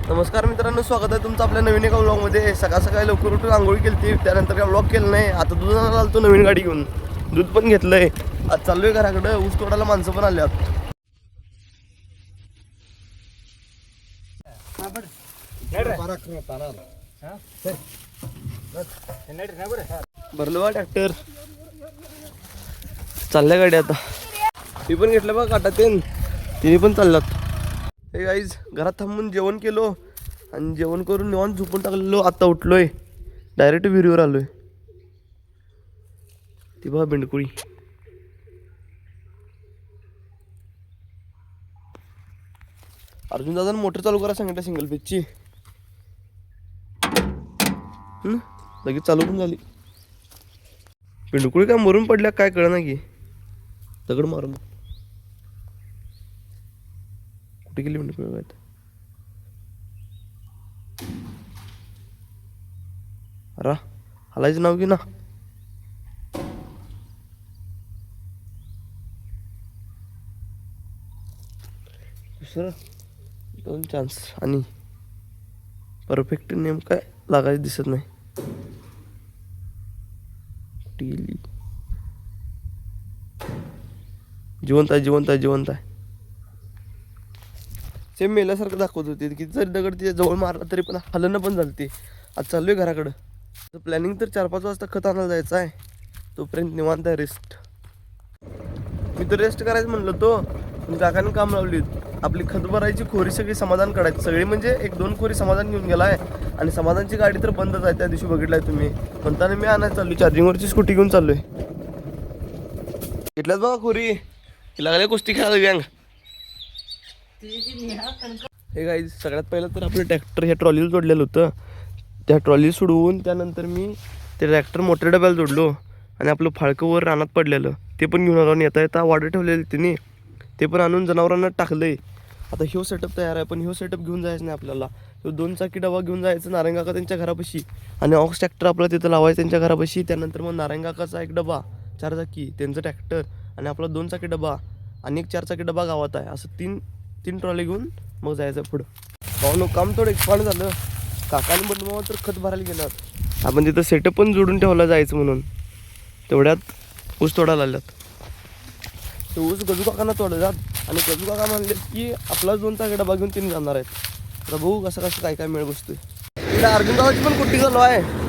नमस्कार मित्रांनो, स्वागत आहे तुमचं आपल्या नवीन एका व्लॉगमध्ये. सकाळ सकाळी लवकर उठून आंघोळी केली, त्यानंतर काय व्लॉग केलं नाही. आता दूध आणायला आलो नवीन गाडी घेऊन, दूध पण घेतलंय. आज चाललोय घराकडे, ऊस तोडायला माणसं पण आल्यात. भरलं बा ट्रॅक्टर, चालल्या गाडी आता. मी पण घेतलं बघा काटा तिने पण चालल्यात. हे गाईज, घरात थांबून जेवण केलो आणि जेवण करून निवांत झोपून टाकलेलो. आता उठलोय, डायरेक्ट विहिरीवर आलोय. ती बघा बेंडकुळी. अर्जुन दादा मोटर चालू करा सांगितलं सिंगल पेजची. लगेच चालू पण झाली. बेंडकुळी काय मरून पडल्या काय कळ ना की, दगड मारून. कुठे गेली बेंडकुळी काय? अरे हलायचं नाव घे ना. दुसरं 2 चान्स आणि परफेक्ट नेम काय लागायचं दिसत नाही. कुठे गेली? जिवंत आहे, जिवंत आहे, जिवंत आहे. सेम मेल्यासारखं दाखवत होते. किती जरी दगड तिच्या जवळ मारला तरी पण हलणं पण झालते. आज चाललोय घराकडं. प्लॅनिंग तर 4-5 वाजता खत आणायला जायचं आहे. तोपर्यंत निवांत आहे, रेस्ट. मी तर रेस्ट करायचं म्हणलं तो, पण काकाने काम लावली. आपली खत भरायची खोरी सगळी समाधान काढायची. सगळी म्हणजे 1-2 खोरी समाधान घेऊन गेलाय. आणि समाधानची गाडी तर बंदच आहे, त्या दिवशी बघितलाय तुम्ही. म्हणताना मी आणायला चाललोय. चार्जिंगवरची स्कूटी घेऊन चाललोय. घेतल्यात बघा खोरी. लागल्या कुस्ती खेळायला गँग. हे गाईज, सगळ्यात पहिलं तर आपलं ट्रॅक्टर ह्या ट्रॉलीला जोडलेलं होतं. त्या ट्रॉली सोडवून त्यानंतर मी ते ट्रॅक्टर मोठ्या डब्याला जोडलो. आणि आपलं फाळकं वर रानात पडलेलं ते पण घेऊन आलो. आणि येता वाढ ठेवलेलं तिने, ते पण आणून जनावरांना टाकलंय. आता ह्यो सेटअप तयार आहे, पण ह्यो सेटअप घेऊन जायचं नाही आपल्याला. ह्यो 2 चाकी डबा घेऊन जायचं नारायणकाका त्यांच्या घरापाशी. आणि ऑक्स ट्रॅक्टर आपला तिथं लावायचं त्यांच्या घरापाशी. त्यानंतर मग नारायणकाकाचा एक डबा 4 चाकी, त्यांचं ट्रॅक्टर, आणि आपला 2 चाकी डबा आणि एक 4 चाकी डबा गावात आहे. असं 3 ट्रॉली घेऊन मग जायचं पुढं. भाऊ काम थोडं एक्सपांड झालं. काकाने बंधू तर खत भरायला गेलात. आपण तिथं सेटअप पण जोडून ठेवला जायचं म्हणून. तेवढ्यात ऊस तोडायला आल्यात. ते ऊस गजू काकांना तोडतात. आणि गजू काका म्हणले की आपला 2 चाकी डबा घेऊन 3 जाणार आहेत. तर भाऊ कसं काय काय मिळ बसतोय. तिकडे अर्जुन दादाची पण कुट्टी चालू आहे.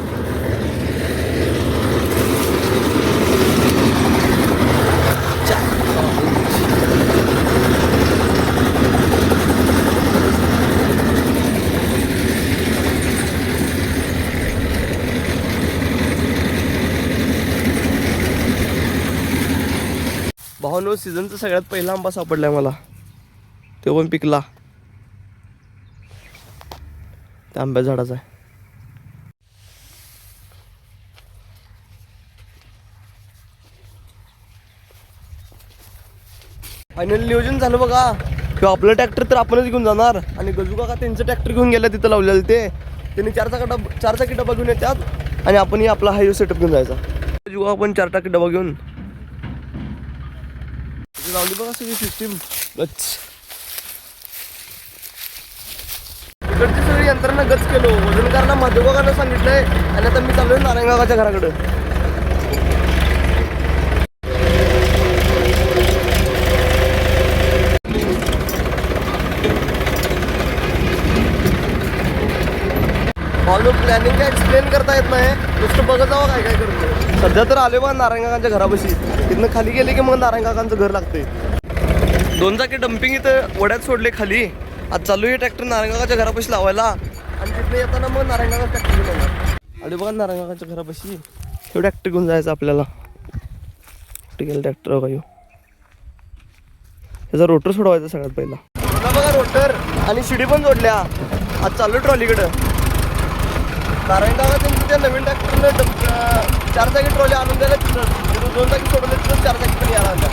भावानो, सीझनचा सगळ्यात पहिला आंबा सापडलाय मला. तो पण पिकला, त्या आंब्या झाडाचा आहे. फायनल नियोजन झालं बघा. किंवा आपलं ट्रॅक्टर तर आपणच घेऊन जाणार. आणि गजू काका त्यांचं ट्रॅक्टर घेऊन गेलं तिथं लावलेलं ते. त्यांनी 4 चाकी डबा घेऊन येतात. आणि आपण आपला हायवे सेटअप घेऊन जायचा. गजू काका पण 4 चाकी डबा घेऊन लावली बघा सगळी सिस्टीम. गच इकडची सगळी यंत्रणा गच केलो. वजनकारला महादेवकाकांना सांगितलंय. आणि आता मी चाललोय नारायणकाकाच्या घराकडे. भाऊ प्लॅनिंग काय एक्सप्लेन करता येत नाही, नुसतं बघत जावं काय काय करतो. सध्या तर आले बा नारायणकाकांच्या घरापाशी. तिथनं खाली गेले की मग नारायणकाकांचं घर लागतंय. 2 चाकी डम्पिंग इथं वड्यात सोडले खाली. आज चालू आहे ट्रॅक्टर नारायणकाकाच्या घरापाशी लावायला. आणि तिथं येताना मग नारायणकाका ट्रॅक्टर घेऊन येणार. आले बघा नारायणकाकाच्या घरापाशी. हे ट्रॅक्टर घेऊन जायचं आपल्याला. कुठे गेलं ट्रॅक्टर बघा. त्याचा रोटर सोडवायचा सगळ्यात पहिला. बघा रोटर आणि शिडी पण जोडल्या. आज चालू ट्रॉलीकडं. नारायणकाका त्यांच्या नवीन ट्रॅक्टरनं 4 चाकी ट्रॉली आणून द्यायला तिथं 2 चाकी सोडले, तिथं 4 चाकी पण यायला आणल्या.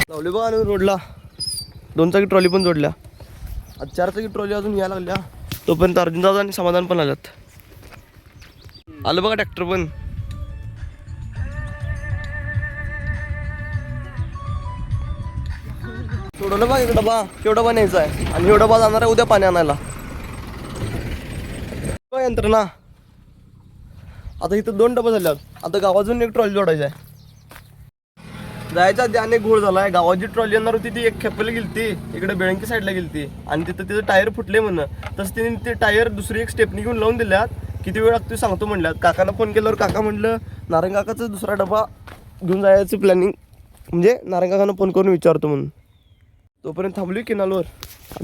लावली बघा आणून रोडला. 2 चाकी ट्रॉली पण जोडल्या. आज 4 चाकी ट्रॉली अजून यायला लागल्या. तोपर्यंत अर्जुन दादा आणि समाधान पण आल्यात. आलं बघा ट्रॅक्टर पण. सोडून ठरवलं बघ एक डबा केवढा डबा न्यायचा आहे आणि एवढा डबा जाणार आहे उद्या पाणी आणायला यंत्रणा. आता इथं 2 डबा झाल्यात. आता गावातून एक ट्रॉली जोडायची आहे. जायच्या आधी अनेक घोळ झाला आहे. गावाची ट्रॉली येणार होती ती एक खेपेला गेलती इकडे बेळंकी साईडला गेलती आणि तिथं तिचं टायर फुटले म्हणून. तसं तिने ते टायर दुसरी एक स्टेपनी घेऊन लावून दिल्यात. किती वेळ लागतो सांगतो म्हणल्यात. काकाला फोन केल्यावर काका म्हणलं नारायण काकाचा दुसरा डबा घेऊन जायचं प्लॅनिंग म्हणजे नारायण काकांना फोन करून विचारतो म्हणून. तोपर्यंत थांबली किनालवर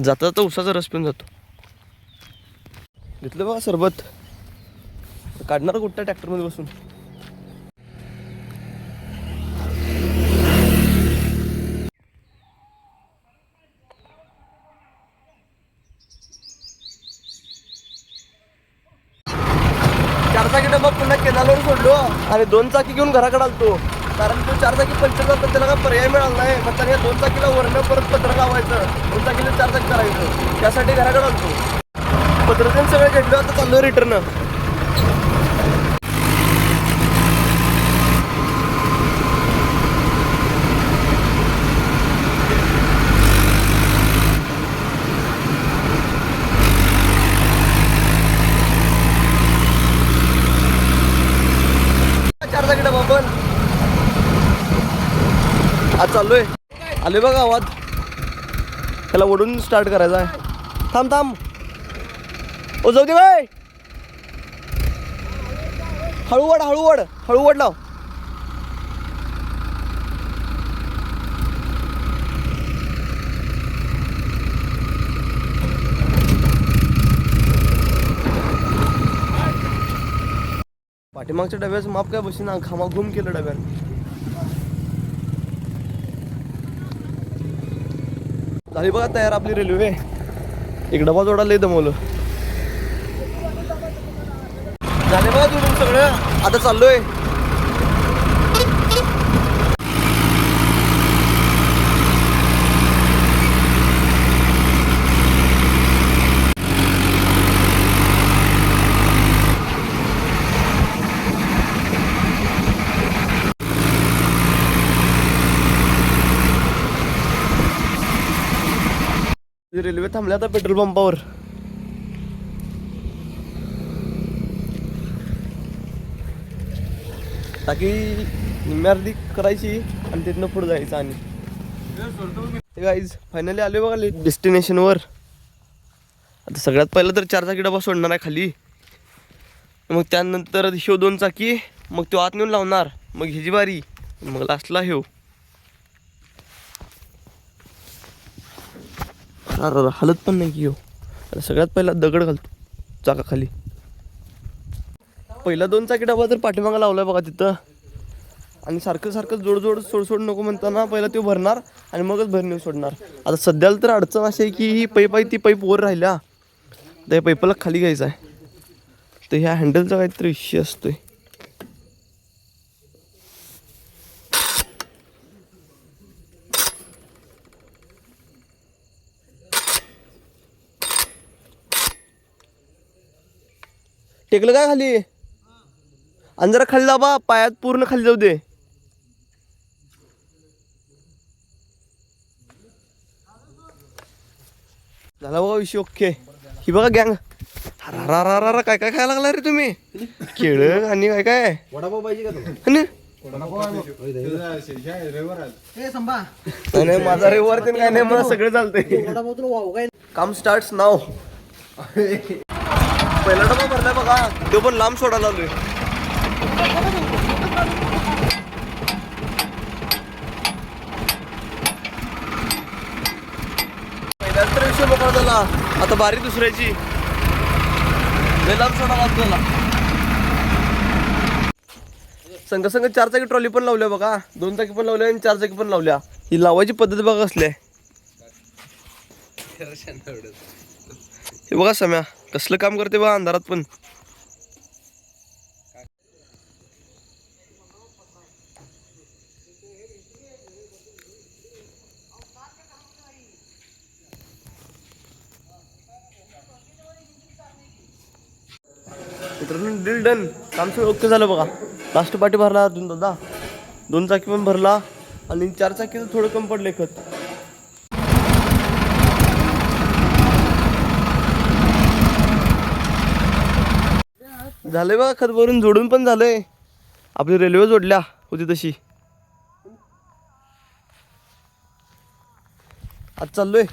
जाता जाता उसाचा रस पिऊन जातो. घेतलं बघा सरबत. काढणार कुठल्या ट्रॅक्टरमध्ये बसून. चारचाकी डबा पुन्हा केनालवर सोडलो आणि 2 चाकी घेऊन घराकडे आलतो. कारण तो 4 चाकी पंक्चर झाला तर त्याला काय पर्याय मिळाला नाही. मग त्याने 2 चाकीला वरनं परत पत्र लावायचं 2 चाकीला 4 चाकी करायचं. त्यासाठी घराकडे आलतो. पत्रतेन सगळं घेतलं. आता चाललो रिटर्न. आज चाललोय. आले बघा आवाज. त्याला ओढून स्टार्ट करायचा आहे. थांब थांब. ओ जाऊ दे बाय. हळूवड हळूवड हळूवड लाव. पाठीमागच्या डब्याचं माप काय बशी ना घामाघूम केलं डब्यानं. झाली बघा तयार आपली रेल्वे. एक डबा जोडा लय दमवलं. झाले बघा जोडून सगळं. आता चाललोय. रेल्वे थांबल्या आता पेट्रोल पंपावर. टाकी निम्मी अर्धी करायची आणि तिथनं पुढे जायचं. आणि गाईज फायनली आले बघा डेस्टिनेशनवर. आता सगळ्यात पहिलं तर 4 चाकी डबा सोडणार आहे खाली. मग त्यानंतर ह्यो 2 चाकी मग तो आत नेऊन लावणार. मग ह्याची बारी. मग लास्टला ह्यो. हालत पण नाही की हो. आता सगळ्यात पहिला दगड घालतो चाकाखाली. पहिला 2 चाकी डबा तर पाठीमागा लावलाय बघा तिथं. आणि सारखं सारखं जोड सोड नको म्हणताना पहिला तो भरणार आणि मगच भरणी सोडणार. आता सध्याला तर अडचण अशी आहे की ही पाईप आहे ती पाईप वर राहिल्या. त्या पाईपाला खाली घ्यायचं आहे. तर ह्या हँडलचा काहीतरी विषय असतोय. टेकलं काय खाली. आणि जरा खाली दाबा. पायात पूर्ण खाली जाऊ दे. झाला बघा विषय ओके. ही बघा गँग. रा काय काय खायला लागला रे तुम्ही. केळ आणि काय काय वडापाव पाहिजे का. नाही माझा रविवार ते काय नाही मला सगळं चालतंय. काम स्टार्ट नाव. पहिला डबा भरलाय बघा. तो पण लांब सोडायला आलोय. पहिल्याच तर विषय मोकळा झाला. आता बारी दुसऱ्याची लांब सोडायला आपल्याला. संघ 4 चाकी ट्रॉली पण लावल्या बघा. 2 चाकी पण लावल्या आणि 4 चाकी पण लावल्या. ही लावायची पद्धत बघा कसली आहे. हे बघा सम्या कसलं काम करते बघा अंधारात पण. Deal done. काम सगळं ओके झालं बघा. लास्ट पाठी भरला अजून दादा. 2 चाकी पण भरला आणि 4 चाकीचं थोडं कमी पडले खत. झालंय बघा खत भरून जोडून पण झालंय. आपली रेल्वे जोडल्या होती तशी. आज चाललोय.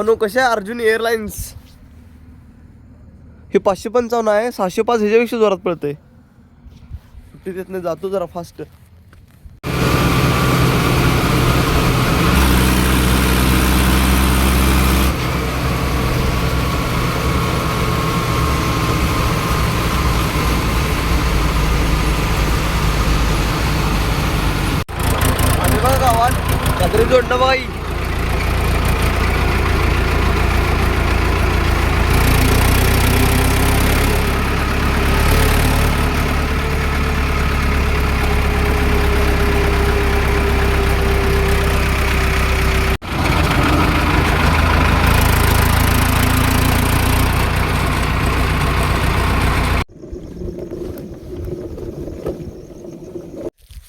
नो कशा आहे अर्जुन एअरलाइन्स. हे 555 आहे. 605 ह्याच्यापेक्षा जोरात पळतंय. सुट्टी देत नाही, जातो जरा फास्ट. आणि बघा गावात कात्री जोडणं बाई.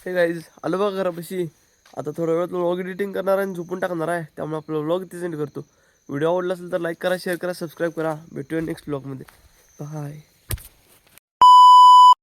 हे गाईज आलो बघा घरापाशी. आता थोड्या वेळात व्लॉग एडिटिंग करणार आणि झोपून टाकणार आहे. त्यामुळे आपला व्लॉग इथे सेंड करतो. व्हिडिओ आवडला असेल तर लाईक करा, शेअर करा, सबस्क्राईब करा. भेटूया नेक्स्ट व्लॉगमध्ये. बाय.